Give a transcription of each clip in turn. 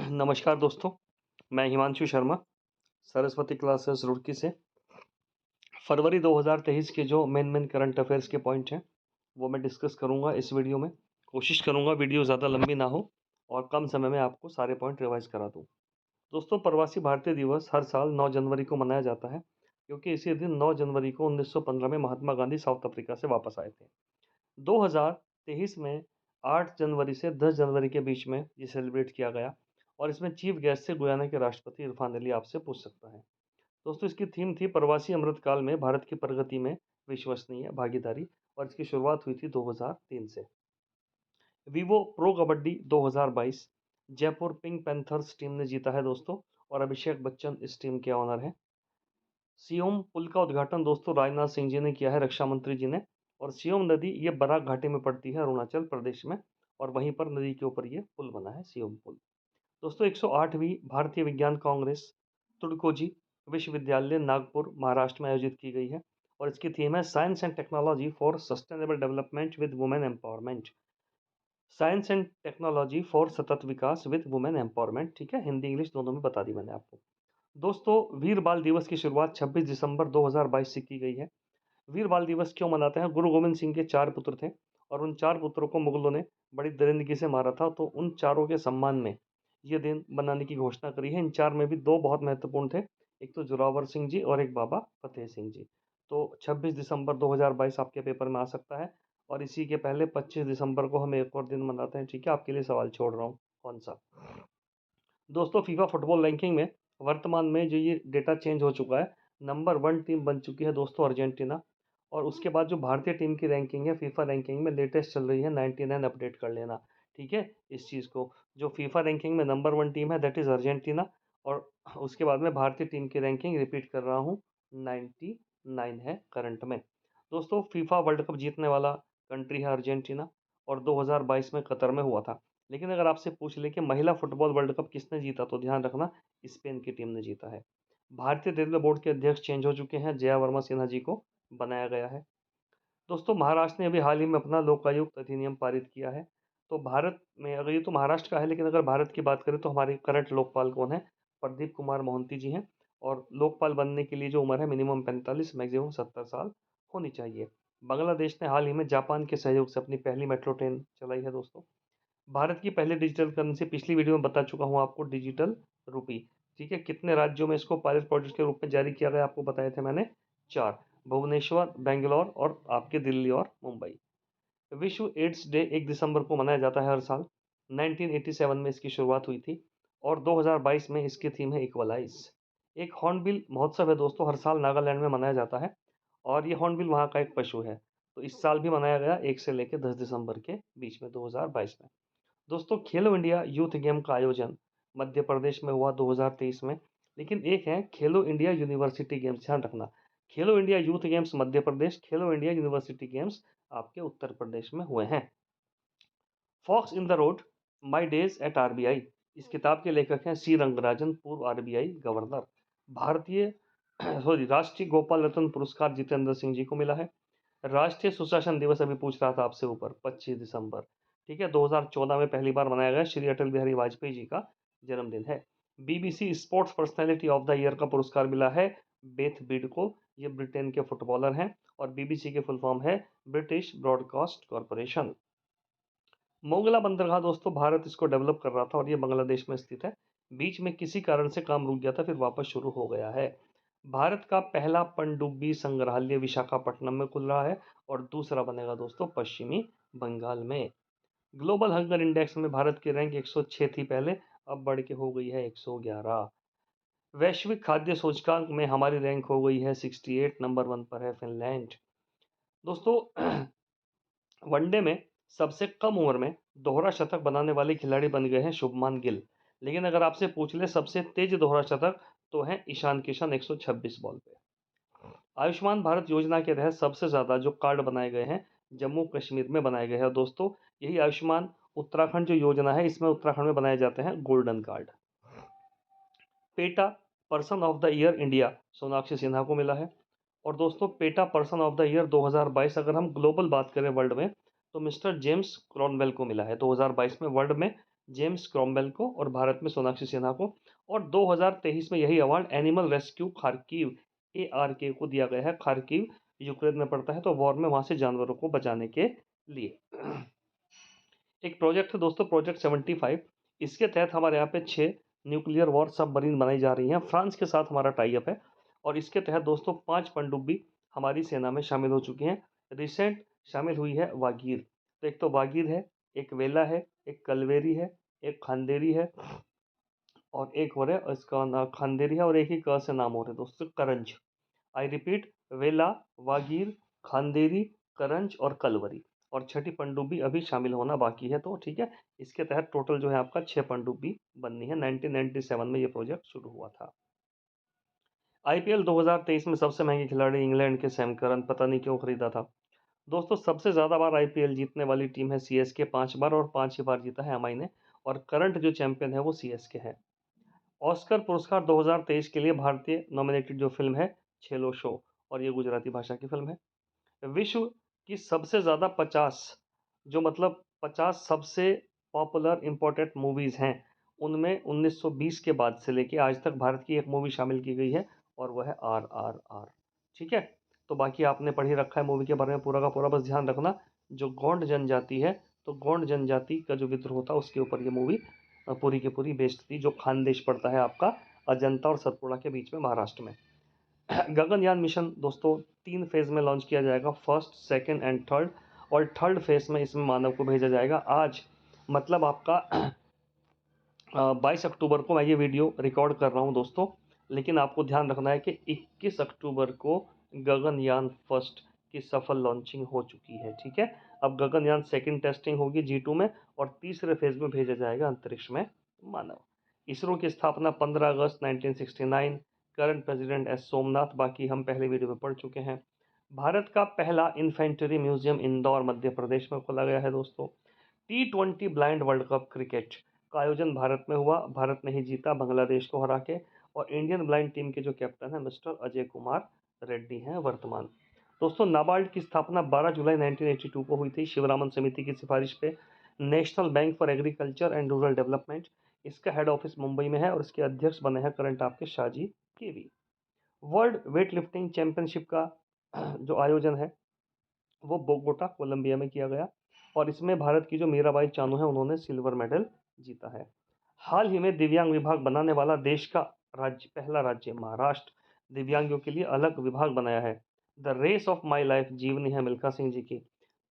नमस्कार दोस्तों, मैं हिमांशु शर्मा, सरस्वती क्लासेस रुड़की से। फरवरी 2023 के जो मेन करंट अफेयर्स के पॉइंट हैं, वो मैं डिस्कस करूंगा इस वीडियो में। कोशिश करूंगा वीडियो ज़्यादा लंबी ना हो और कम समय में आपको सारे पॉइंट रिवाइज करा दूं। दोस्तों, प्रवासी भारतीय दिवस हर साल 9 जनवरी को मनाया जाता है, क्योंकि इसी दिन 9 जनवरी को 1915 में महात्मा गांधी साउथ अफ्रीका से वापस आए थे। 2023 में 8 जनवरी से 10 जनवरी के बीच में ये सेलिब्रेट किया गया और इसमें चीफ गेस्ट से गुयाना के राष्ट्रपति इरफान अली आपसे पूछ सकता है। दोस्तों, इसकी थीम थी प्रवासी अमृतकाल में भारत की प्रगति में विश्वसनीय भागीदारी और इसकी शुरुआत हुई थी 2003 से। Vivo pro kabaddi 2022 Jaipur pink panthers team ने जीता है दोस्तों, और अभिषेक बच्चन इस टीम के ऑनर हैं। सियोम पुल का उद्घाटन दोस्तों राजनाथ सिंह जी ने किया है, रक्षा मंत्री जी ने। और सियोम नदी ये बराक घाटी में पड़ती है अरुणाचल प्रदेश में, और वहीं पर नदी के ऊपर ये पुल बना है, सियोम पुल। दोस्तों, 108वीं भारतीय विज्ञान कांग्रेस तुड़कोजी विश्वविद्यालय नागपुर महाराष्ट्र में आयोजित की गई है, और इसकी थीम है science and technology for sustainable development with women empowerment. Science and technology for सतत विकास विद वुमेन एम्पावरमेंट। ठीक है, हिंदी इंग्लिश दोनों में बता दी मैंने आपको। दोस्तों, वीर बाल दिवस की शुरुआत 26 दिसंबर 2022 से की गई है। वीर बाल दिवस क्यों मनाते हैं? गुरु गोविंद सिंह के 4 पुत्र थे, और उन 4 पुत्रों को मुगलों ने बड़ी दरिंदगी से मारा था, तो उन चारों के सम्मान में ये दिन मनाने की घोषणा करी है। इन 4 में भी 2 बहुत महत्वपूर्ण थे, एक तो जोरावर सिंह जी और एक बाबा फतेह सिंह जी। तो 26 दिसंबर 2022 आपके पेपर में आ सकता है, और इसी के पहले 25 दिसंबर को हम एक और दिन मनाते हैं। ठीक है, आपके लिए सवाल छोड़ रहा हूँ, कौन सा? दोस्तों, फीफा फुटबॉल रैंकिंग में वर्तमान में जो ये डेटा चेंज हो चुका है, नंबर 1 टीम बन चुकी है दोस्तों अर्जेंटीना। और उसके बाद जो भारतीय टीम की रैंकिंग है फीफा रैंकिंग में, लेटेस्ट चल रही है 99, अपडेट कर लेना। ठीक है, इस चीज़ को, जो फीफा रैंकिंग में नंबर 1 टीम है दैट इज़ अर्जेंटीना, और उसके बाद में भारतीय टीम की रैंकिंग रिपीट कर रहा हूँ 99 है करंट में। दोस्तों, फीफा वर्ल्ड कप जीतने वाला कंट्री है अर्जेंटीना, और 2022 में कतर में हुआ था। लेकिन अगर आपसे पूछ ले कि महिला फुटबॉल वर्ल्ड कप किसने जीता, तो ध्यान रखना स्पेन की टीम ने जीता है। भारतीय रेलवे बोर्ड के अध्यक्ष चेंज हो चुके हैं, जया वर्मा सिन्हा जी को बनाया गया है। दोस्तों, महाराष्ट्र ने अभी हाल ही में अपना लोकायुक्त अधिनियम पारित किया है। तो भारत में, अगर ये तो महाराष्ट्र का है, लेकिन अगर भारत की बात करें तो हमारे करंट लोकपाल कौन है? प्रदीप कुमार मोहंती जी हैं। और लोकपाल बनने के लिए जो उम्र है मिनिमम 45, मैक्सिमम 70 साल होनी चाहिए। बांग्लादेश ने हाल ही में जापान के सहयोग से अपनी पहली मेट्रो ट्रेन चलाई है दोस्तों। भारत की पहली डिजिटल करेंसी पिछली वीडियो में बता चुका हूँ आपको, डिजिटल रुपी। ठीक है, कितने राज्यों में इसको पायलट प्रोजेक्ट के रूप में जारी किया गया आपको बताए थे मैंने, 4। भुवनेश्वर, बेंगलोर और आपके दिल्ली और मुंबई। विश्व एड्स डे 1 दिसंबर को मनाया जाता है हर साल। 1987 में इसकी शुरुआत हुई थी, और 2022 में इसकी थीम है इक्वलाइज। एक हॉर्नबिल महोत्सव है दोस्तों, हर साल नागालैंड में मनाया जाता है, और ये हॉर्नबिल वहाँ का एक पशु है। तो इस साल भी मनाया गया 1 से लेकर 10 दिसंबर के बीच में, 2022 में। दोस्तों, खेलो इंडिया यूथ गेम का आयोजन मध्य प्रदेश में हुआ 2023 में। लेकिन एक है खेलो इंडिया यूनिवर्सिटी गेम्स, ध्यान रखना। खेलो India youth games Madhya Pradesh, खेलो इंडिया यूनिवर्सिटी गेम्स आपके उत्तर प्रदेश में हुए हैं। Fox in the road, my days at RBI, इस किताब के लेखक हैं सी रंगराजन, पूर्व आरबीआई गवर्नर। भारतीय राष्ट्रीय गोपाल रत्न पुरस्कार जितेंद्र सिंह जी को मिला है। राष्ट्रीय सुशासन दिवस अभी पूछ रहा था आपसे ऊपर, 25 दिसंबर। ठीक है, 2014 में पहली बार मनाया गया, श्री अटल बिहारी वाजपेयी जी का जन्मदिन है। BBC sports personality of the year का पुरस्कार मिला है बेथ बीड को, ये ब्रिटेन के फुटबॉलर हैं, और बीबीसी के फुल फॉर्म है ब्रिटिश ब्रॉडकास्ट कॉरपोरेशन। मोंगला बंदरगाह दोस्तों, भारत इसको डेवलप कर रहा था, और ये बांग्लादेश में स्थित है। बीच में किसी कारण से काम रुक गया था, फिर वापस शुरू हो गया है। भारत का पहला पनडुब्बी संग्रहालय विशाखापट्टनम में खुल रहा है, और दूसरा बनेगा दोस्तों पश्चिमी बंगाल में। ग्लोबल हंगर इंडेक्स में भारत की रैंक 106 थी पहले, अब बढ़ के हो गई है 111। वैश्विक खाद्य सूचकांक में हमारी रैंक हो गई है 68, नंबर 1 पर है फिनलैंड। दोस्तों, वनडे में सबसे कम उम्र में दोहरा शतक बनाने वाले खिलाड़ी बन गए हैं शुभमान गिल। लेकिन अगर आपसे पूछ ले सबसे तेज दोहरा शतक, तो है ईशान किशन, 126 बॉल पे। आयुष्मान भारत योजना के तहत सबसे ज़्यादा जो कार्ड बनाए गए हैं जम्मू कश्मीर में बनाए गए हैं दोस्तों। यही आयुष्मान उत्तराखंड जो योजना है, इसमें उत्तराखंड में बनाए जाते हैं golden card. PETA person of the year India Sonakshi Sinha को मिला है। और दोस्तों, PETA person of the year 2022 अगर हम ग्लोबल बात करें वर्ल्ड में, तो मिस्टर जेम्स क्रॉनवेल को मिला है 2022 में वर्ल्ड में। जेम्स क्रॉम्वेल को और भारत में सोनाक्षी सिन्हा को। और 2023 में यही award animal rescue Kharkiv ARK को दिया गया है। खार्किव यूक्रेन में पड़ता है, तो वॉर में वहां से जानवरों को बचाने के लिए एक प्रोजेक्ट है दोस्तों, प्रोजेक्ट 75। इसके तहत हमारे यहाँ पे 6 न्यूक्लियर वॉर सबमरीन बनाई जा रही हैं। फ्रांस के साथ हमारा टाई अप है और इसके तहत दोस्तों 5 पनडुब्बी हमारी सेना में शामिल हो चुकी हैं। रिसेंट शामिल हुई है वागीर। तो एक तो वागीर है, एक वेला है, एक कलवेरी है, एक खांदेरी है और एक और है, इसका नाम खांदेरी है और एक ही क से नाम हो रहे दोस्तों, करंज। आई रिपीट, वेला, वागीर, खांदेरी, करंज और कलवरी। और छठी पनडुब्बी अभी शामिल होना बाकी है। तो ठीक है, इसके तहत टोटल जो है आपका 6 पनडुब्बी बननी है। 1997 में ये प्रोजेक्ट शुरू हुआ था। IPL 2023 में सबसे महंगे खिलाड़ी इंग्लैंड के सैम करन, पता नहीं क्यों खरीदा था। दोस्तों सबसे ज्यादा बार IPL जीतने वाली टीम है CSK, 5 बार, और 5 ही बार जीता है MI ने। और करंट जो चैंपियन है वो CSK है। ऑस्कर पुरस्कार 2023 के लिए भारतीय नॉमिनेटेड जो फिल्म है छेलो शो, और ये गुजराती भाषा की फिल्म है। विश्व की सबसे ज़्यादा 50, जो मतलब 50 सबसे पॉपुलर इंपॉर्टेंट मूवीज़ हैं, उनमें 1920 के बाद से लेके आज तक भारत की एक मूवी शामिल की गई है और वह है RRR। ठीक है, तो बाकी आपने पढ़ ही रखा है मूवी के बारे में पूरा का पूरा, बस ध्यान रखना जो गोंड जनजाति है, तो गोंड जनजाति का जो विद्रोह था उसके ऊपर ये मूवी पूरी की पूरी बेस्ड थी, जो खानदेश पड़ता है आपका अजंता और सतपुड़ा के बीच में महाराष्ट्र में। गगनयान मिशन दोस्तों 3 फेज में लॉन्च किया जाएगा, फर्स्ट, सेकंड एंड थर्ड। और थर्ड फेज में इसमें मानव को भेजा जाएगा। आज मतलब आपका 22 अक्टूबर को मैं ये वीडियो रिकॉर्ड कर रहा हूँ दोस्तों, लेकिन आपको ध्यान रखना है कि 21 अक्टूबर को गगनयान फर्स्ट की सफल लॉन्चिंग हो चुकी है। ठीक है, अब गगनयान सेकंड टेस्टिंग होगी G2 में और तीसरे फेज में भेजा जाएगा अंतरिक्ष में मानव। इसरो की स्थापना 15 अगस्त 1969, करंट प्रेसिडेंट एस सोमनाथ, बाकी हम पहले वीडियो में पढ़ चुके हैं। भारत का पहला इन्फेंट्री म्यूजियम इंदौर मध्य प्रदेश में खोला गया है दोस्तों। T20 blind world cup cricket का आयोजन भारत में हुआ, भारत ने ही जीता बांग्लादेश को हरा के। और इंडियन ब्लाइंड टीम के जो कैप्टन है मिस्टर अजय कुमार रेड्डी हैं वर्तमान। दोस्तों नाबार्ड की स्थापना 12 जुलाई 1982 को हुई थी शिवरामन समिति की सिफारिश पे। National bank for agriculture and rural development, इसका हेड ऑफिस मुंबई में है और इसके अध्यक्ष बने हैं करंट आपके शाहजी केवी। वर्ल्ड वेट लिफ्टिंग चैंपियनशिप का जो आयोजन है वो बोगोटा कोलंबिया में किया गया और इसमें भारत की जो मीराबाई चानू है उन्होंने सिल्वर मेडल जीता है। हाल ही में दिव्यांग विभाग बनाने वाला देश का राज्य, पहला राज्य महाराष्ट्र, दिव्यांगों के लिए अलग विभाग बनाया है। The race of my life जीवनी है मिल्खा सिंह जी की।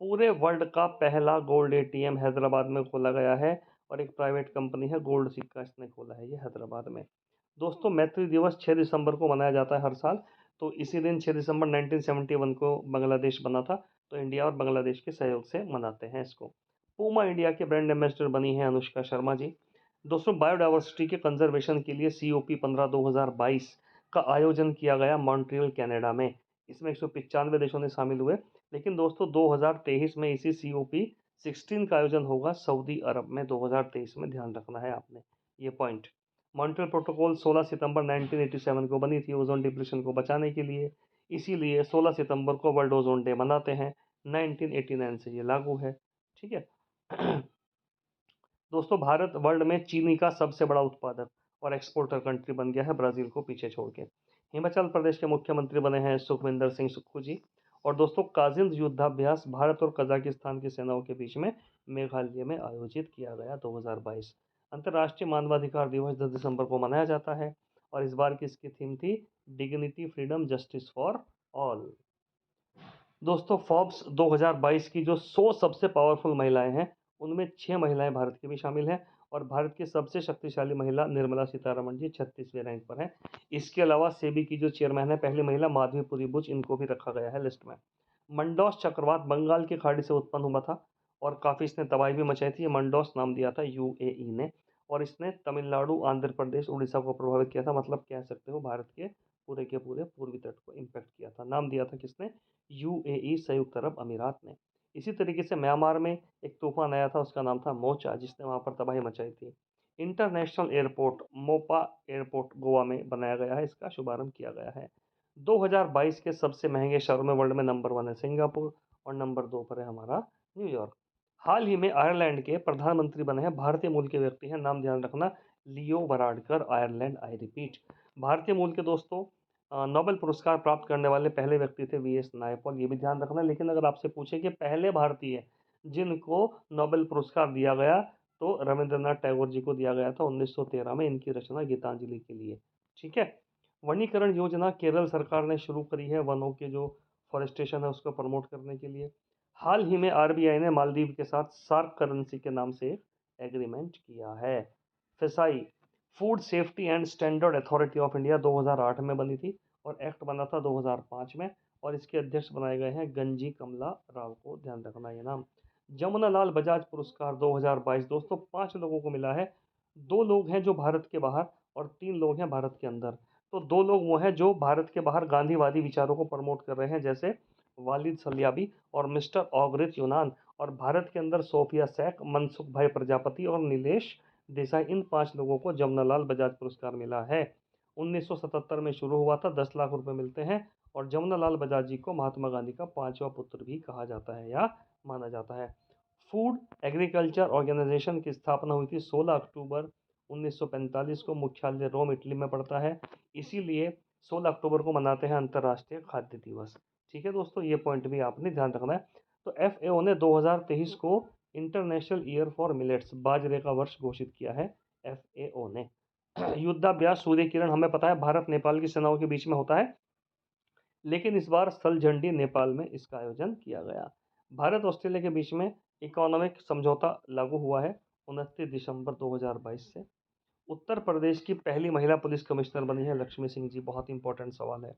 पूरे वर्ल्ड का पहला गोल्ड ATM हैदराबाद में खोला गया है और एक प्राइवेट कंपनी है गोल्ड सिक्का इसने खोला है ये हैदराबाद में। दोस्तों मैत्री दिवस 6 दिसंबर को मनाया जाता है हर साल। तो इसी दिन 6 दिसंबर 1971 को बांग्लादेश बना था, तो इंडिया और बांग्लादेश के सहयोग से मनाते हैं इसको। पूमा इंडिया के ब्रांड एम्बेसडर बनी है अनुष्का शर्मा जी। दोस्तों बायोडाइवर्सिटी के कंजर्वेशन के लिए COP 15 2022 का आयोजन किया गया मॉन्ट्रियल कनाडा में। इसमें 195 देशों ने शामिल हुए। लेकिन दोस्तों 2023 में इसी COP 16 का आयोजन होगा सऊदी अरब में 2023 में, ध्यान रखना है आपने ये पॉइंट। मॉन्ट्रियल प्रोटोकॉल 16 सितंबर 1987 को बनी थी ओजोन डिप्लेशन को बचाने के लिए, इसीलिए 16 सितंबर को वर्ल्ड ओजोन डे मनाते हैं। 1989 से ये लागू है। ठीक है दोस्तों भारत वर्ल्ड में चीनी का सबसे बड़ा उत्पादक और एक्सपोर्टर कंट्री बन गया है ब्राजील को पीछे छोड़ के। हिमाचल प्रदेश के मुख्यमंत्री बने हैं सुखविंदर सिंह सुक्खू जी। और दोस्तों काजिंद युद्धाभ्यास भारत और कजाकिस्तान की सेनाओं के बीच में मेघालय में आयोजित किया गया 2022। अंतर्राष्ट्रीय मानवाधिकार दिवस 10 दिसंबर को मनाया जाता है और इस बार की इसकी थीम थी dignity freedom justice for all. दोस्तों फोर्ब्स 2022 की जो 100 सबसे पावरफुल महिलाएं हैं उनमें 6 महिलाएं भारत की भी शामिल हैं और भारत की सबसे शक्तिशाली महिला निर्मला सीतारमण जी 36वें रैंक पर हैं। इसके अलावा सेबी की जो चेयरमैन है पहली महिला माधवीपुरी बुच, इनको भी रखा गया है लिस्ट में। मंडोस चक्रवात बंगाल की खाड़ी से उत्पन्न हुआ था और काफ़ी इसने तबाही भी मचाई थी। ये मंडोस नाम दिया था UAE ने और इसने तमिलनाडु, आंध्र प्रदेश, उड़ीसा को प्रभावित किया था, मतलब कह सकते हो भारत के पूरे पूर्वी तट को इम्पैक्ट किया था। नाम दिया था किसने? UAE, संयुक्त अरब अमीरात ने। इसी तरीके से म्यांमार में एक तूफान आया था, उसका नाम था मोचा, जिसने वहाँ पर तबाही मचाई थी। International airport Mopa airport Goa में बनाया गया है, इसका शुभारंभ किया गया है। 2022 के सबसे महंगे शहरों में वर्ल्ड में नंबर 1 है सिंगापुर और नंबर 2 पर है हमारा न्यूयॉर्क। हाल ही में आयरलैंड के प्रधानमंत्री बने हैं भारतीय मूल के व्यक्ति हैं, नाम ध्यान रखना, लियो वराडकर, आयरलैंड। आई रिपीट, भारतीय मूल के दोस्तों नोबेल पुरस्कार प्राप्त करने वाले पहले व्यक्ति थे वीएस नायपॉल, ये भी ध्यान रखना। लेकिन अगर आपसे पूछे कि पहले भारतीय जिनको नोबेल पुरस्कार दिया गया, तो रविंद्रनाथ टैगोर जी को दिया गया था 1913 में, इनकी रचना गीतांजलि के लिए। ठीक है। वनीकरण योजना केरल सरकार ने शुरू करी है, वनों के जो फॉरेस्टेशन है उसको प्रमोट करने के लिए। हाल ही में आरबीआई ने मालदीव के साथ सार्क करेंसी के नाम से एग्रीमेंट किया है। FSSAI, food safety and standard authority of India 2008 में बनी थी और एक्ट बना था 2005 में, और इसके अध्यक्ष बनाए गए हैं गंजी कमला राव को, ध्यान रखना ये नाम। जमुनालाल बजाज पुरस्कार 2022 दोस्तों 5 लोगों को मिला है। 2 लोग हैं जो भारत के बाहर और 3 लोग हैं भारत के अंदर। तो 2 लोग वो हैं जो भारत के बाहर गांधीवादी विचारों को प्रमोट कर रहे हैं, जैसे वालिद सल्याबी और मिस्टर ऑगरिच यूनान, और भारत के अंदर सोफिया सैक, मनसुख भाई प्रजापति और नीलेश देसाई, इन 5 लोगों को जमनालाल बजाज पुरस्कार मिला है। 1977 में शुरू हुआ था, 10 लाख रुपए मिलते हैं, और जमनालाल बजाज जी को महात्मा गांधी का 5वां पुत्र भी कहा जाता है या माना जाता है। फूड एग्रीकल्चर ऑर्गेनाइजेशन की स्थापना हुई थी 16 अक्टूबर 1945 को, मुख्यालय रोम इटली में पड़ता है, इसीलिए 16 अक्टूबर को मनाते हैं अंतर्राष्ट्रीय खाद्य दिवस। ठीक है दोस्तों, ये पॉइंट भी आपने ध्यान रखना है। तो एफएओ ने 2023 को इंटरनेशनल ईयर फॉर मिलेट्स, बाजरे का वर्ष घोषित किया है एफएओ ने। युद्धाभ्यास सूर्य किरण, हमें पता है भारत नेपाल की सेनाओं के बीच में होता है, लेकिन इस बार स्थल झंडी नेपाल में इसका आयोजन किया गया। भारत ऑस्ट्रेलिया के बीच में इकोनॉमिक समझौता लागू हुआ है 29 दिसंबर 2022 से। उत्तर प्रदेश की पहली महिला पुलिस कमिश्नर बनी है लक्ष्मी सिंह जी, बहुत इंपॉर्टेंट सवाल है।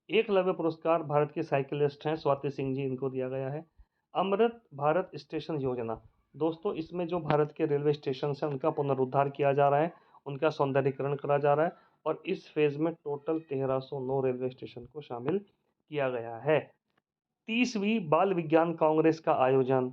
एकलव्य पुरस्कार भारत के साइकिलिस्ट हैं स्वाति सिंह जी, इनको दिया गया है। अमृत भारत स्टेशन योजना दोस्तों, इसमें जो भारत के रेलवे स्टेशन हैं उनका पुनरुद्धार किया जा रहा है, उनका सौंदर्यीकरण करा जा रहा है, और इस फेज में टोटल 1309 रेलवे स्टेशन को शामिल किया गया है। 30वीं बाल विज्ञान कांग्रेस का आयोजन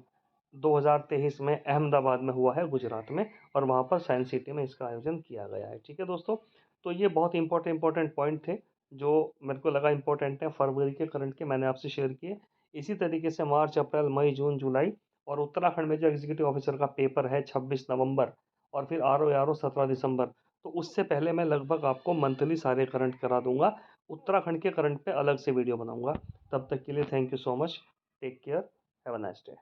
2023 में अहमदाबाद में हुआ है, गुजरात में, और वहाँ पर साइंस सिटी में इसका आयोजन किया गया है। ठीक है दोस्तों, तो ये बहुत इंपॉर्टेंट पॉइंट थे जो मेरे को लगा इंपॉर्टेंट है फरवरी के करंट के, मैंने आपसे शेयर किए। इसी तरीके से मार्च, अप्रैल, मई, जून, जुलाई, और उत्तराखंड में जो एग्जीक्यूटिव ऑफिसर का पेपर है 26 नवंबर, और फिर आर ओ 17 दिसंबर, तो उससे पहले मैं लगभग आपको मंथली सारे करंट करा दूंगा। उत्तराखंड के करंट पे अलग से वीडियो बनाऊंगा। तब तक के लिए thank you so much, take care, have a nice day.